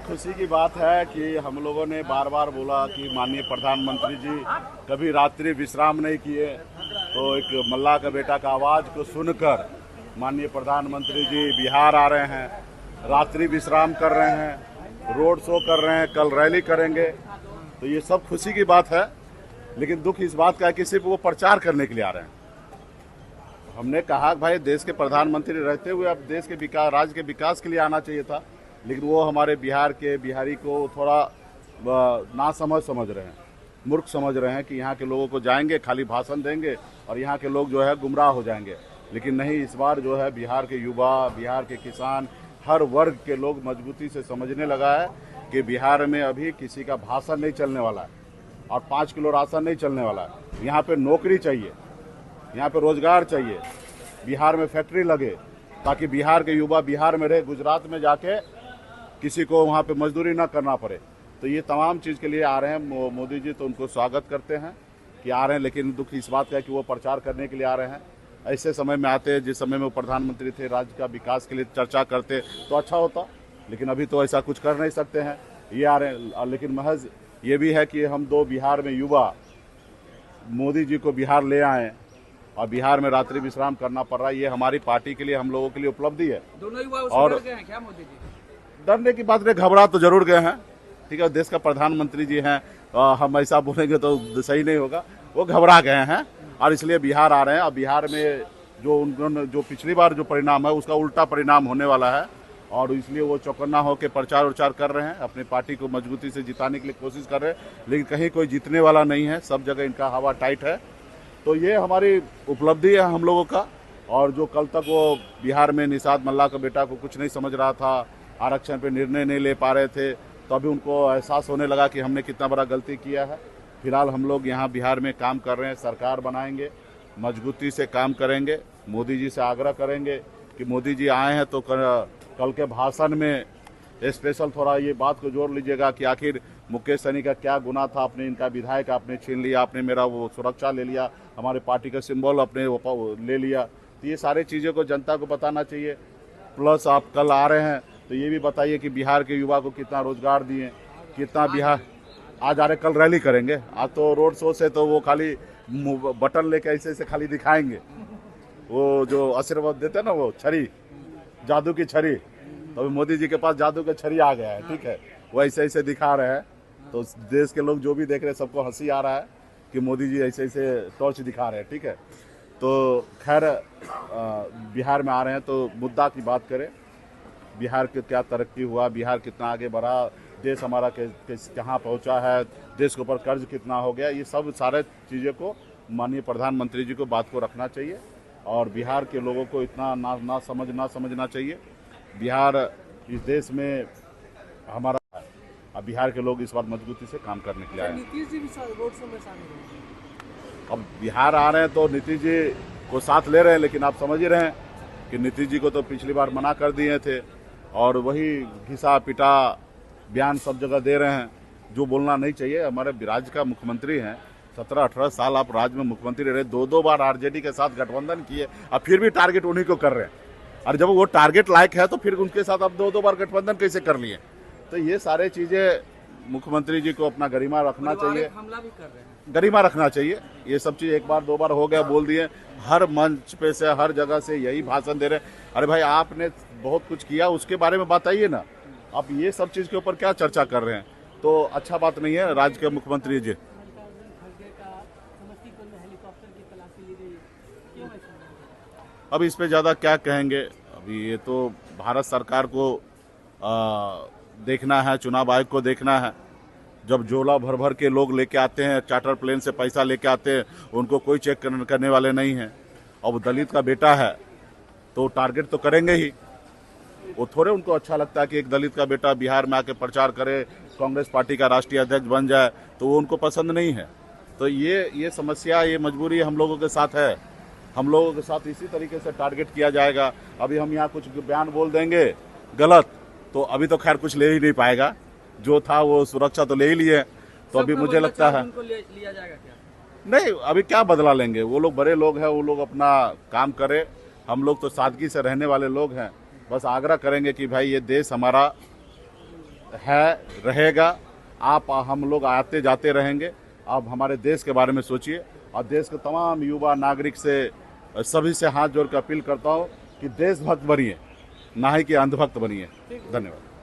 खुशी की बात है कि हम लोगों ने बार बार बोला कि माननीय प्रधानमंत्री जी कभी रात्रि विश्राम नहीं किए, तो एक मल्लाह का बेटा का आवाज़ को सुनकर माननीय प्रधानमंत्री जी बिहार आ रहे हैं, रात्रि विश्राम कर रहे हैं, रोड शो कर रहे हैं, कल रैली करेंगे। तो ये सब खुशी की बात है, लेकिन दुख इस बात का है कि सिर्फ वो प्रचार करने के लिए आ रहे हैं। हमने कहा भाई देश के प्रधानमंत्री रहते हुए अब देश के विकास, राज्य के विकास के लिए आना चाहिए था, लेकिन वो हमारे बिहारी को थोड़ा नासमझ समझ रहे हैं, मूर्ख समझ रहे हैं कि यहाँ के लोगों को जाएंगे खाली भाषण देंगे और यहाँ के लोग जो है गुमराह हो जाएंगे। लेकिन नहीं, इस बार जो है बिहार के युवा, बिहार के किसान, हर वर्ग के लोग मजबूती से समझने लगा है कि बिहार में अभी किसी का भाषण नहीं चलने वाला है और 5 किलो राशन नहीं चलने वाला है। यहाँ पे नौकरी चाहिए, यहाँ पे रोजगार चाहिए, बिहार में फैक्ट्री लगे ताकि बिहार के युवा बिहार में रहे, गुजरात में जाके किसी को वहाँ पे मजदूरी ना करना पड़े। तो ये तमाम चीज़ के लिए आ रहे हैं मोदी जी, तो उनको स्वागत करते हैं कि आ रहे हैं। लेकिन दुख इस बात का है कि वो प्रचार करने के लिए आ रहे हैं। ऐसे समय में आते, जिस समय में वो प्रधानमंत्री थे, राज्य का विकास के लिए चर्चा करते तो अच्छा होता, लेकिन अभी तो ऐसा कुछ कर नहीं सकते हैं, ये आ रहे हैं। लेकिन महज ये भी है कि हम दो बिहार में युवा मोदी जी को बिहार ले आए और बिहार में रात्रि विश्राम करना पड़ रहा है, ये हमारी पार्टी के लिए, हम लोगों के लिए उपलब्धि है। दोनों युवा और डर गए हैं क्या मोदी जी? डरने की बात नहीं, घबरा तो जरूर गए हैं, ठीक है, देश का प्रधानमंत्री जी हैं, हम ऐसा बोलेंगे तो सही नहीं होगा। वो घबरा गए हैं और इसलिए बिहार आ रहे हैं। और बिहार में जो पिछली बार जो परिणाम है उसका उल्टा परिणाम होने वाला है, और इसलिए वो चौकन्ना होकर प्रचार उचार कर रहे हैं, अपनी पार्टी को मजबूती से जिताने के लिए कोशिश कर रहे हैं, लेकिन कहीं कोई जीतने वाला नहीं है, सब जगह इनका हवा टाइट है। तो ये हमारी उपलब्धि है हम लोगों का। और जो कल तक वो बिहार में निषाद मल्लाह का बेटा को कुछ नहीं समझ रहा था, आरक्षण पे निर्णय नहीं ले पा रहे थे, तो अभी उनको एहसास होने लगा कि हमने कितना बड़ा गलती किया है। फिलहाल हम लोग यहाँ बिहार में काम कर रहे हैं, सरकार बनाएंगे, मजबूती से काम करेंगे, मोदी जी से आग्रह करेंगे कि मोदी जी आए हैं तो कल के भाषण में स्पेशल थोड़ा ये बात को जोड़ लीजिएगा कि आखिर मुकेश सहनी का क्या गुनाह था, आपने इनका विधायक आपने छीन लिया, आपने मेरा वो सुरक्षा ले लिया, हमारे पार्टी का सिंबल आपने ले लिया। तो ये सारी चीज़ों को जनता को बताना चाहिए। प्लस आप कल आ रहे हैं तो ये भी बताइए कि बिहार के युवा को कितना रोजगार दिए, कितना बिहार आज आ रहे, कल रैली करेंगे। आज तो रोड शो से तो वो खाली बटन लेके ऐसे ऐसे खाली दिखाएंगे, वो जो आशीर्वाद देते हैं ना, वो छड़ी, जादू की छड़ी, तो अभी मोदी जी के पास जादू का छड़ी आ गया है, ठीक है, वो ऐसे ऐसे दिखा रहे हैं। तो देश के लोग जो भी देख रहे हैं सबको हंसी आ रहा है कि मोदी जी ऐसे ऐसे टॉर्च दिखा रहे हैं, ठीक है। तो खैर बिहार में आ रहे हैं तो मुद्दा की बात करें, बिहार के क्या तरक्की हुआ, बिहार कितना आगे बढ़ा, देश हमारा कहाँ पहुँचा है, देश के ऊपर कर्ज कितना हो गया, ये सब सारे चीज़ों को माननीय प्रधानमंत्री जी को बात को रखना चाहिए और बिहार के लोगों को इतना ना समझना चाहिए। बिहार इस देश में हमारा है, अब बिहार के लोग इस बार मजबूती से काम करने के लिए आए। नीतीश जी भी रोड शो में शामिल हैं। अब बिहार आ रहे हैं तो नीतीश जी को साथ ले रहे हैं, लेकिन आप समझ ही रहे हैं कि नीतीश जी को तो पिछली बार मना कर दिए थे और वही घिसा पिटा बयान सब जगह दे रहे हैं जो बोलना नहीं चाहिए। हमारे राज्य का मुख्यमंत्री हैं, 17-18 साल आप राज्य में मुख्यमंत्री रहे, 2 बार आरजेडी के साथ गठबंधन किए, अब फिर भी टारगेट उन्हीं को कर रहे हैं। और जब वो टारगेट लायक है तो फिर उनके साथ अब 2 बार गठबंधन कैसे कर लिए? तो ये सारे चीज़ें मुख्यमंत्री जी को अपना गरिमा रखना चाहिए, हमला भी कर रहे हैं, गरिमा रखना चाहिए। ये सब चीज़ 1 बार 2 बार हो गया, बोल दिए, हर मंच पे से हर जगह से यही भाषण दे रहे हैं। अरे भाई आपने बहुत कुछ किया, उसके बारे में बताइए ना, आप ये सब चीज़ के ऊपर क्या चर्चा कर रहे हैं? तो अच्छा बात नहीं है राज्य के मुख्यमंत्री जी। अब इस पे ज़्यादा क्या कहेंगे, अभी ये तो भारत सरकार को देखना है, चुनाव आयोग को देखना है। जब झोला भर भर के लोग लेके आते हैं, चार्टर प्लेन से पैसा लेके आते हैं, उनको कोई चेक करने वाले नहीं हैं। अब दलित का बेटा है तो टारगेट तो करेंगे ही, वो थोड़े उनको अच्छा लगता है कि एक दलित का बेटा बिहार में आके प्रचार करे, कांग्रेस पार्टी का राष्ट्रीय अध्यक्ष बन जाए, तो वो उनको पसंद नहीं है। तो ये समस्या, ये मजबूरी हम लोगों के साथ है, हम लोगों के साथ इसी तरीके से टारगेट किया जाएगा। अभी हम यहाँ कुछ बयान बोल देंगे गलत, तो अभी तो खैर कुछ ले ही नहीं पाएगा, जो था वो सुरक्षा तो ले ही लिए। तो अभी मुझे लगता है लिया जाएगा क्या? नहीं, अभी क्या बदला लेंगे, वो लोग बड़े लोग हैं, वो लोग अपना काम करें, हम लोग तो सादगी से रहने वाले लोग हैं। बस आग्रह करेंगे कि भाई ये देश हमारा है, रहेगा। आप हम लोग आते जाते रहेंगे। आप हमारे देश के बारे में सोचिए और देश के तमाम युवा नागरिक से सभी से हाथ जोड़ कर अपील करता हूँ कि देशभक्त बनिए, ना ही कि अंधभक्त बनिए। धन्यवाद।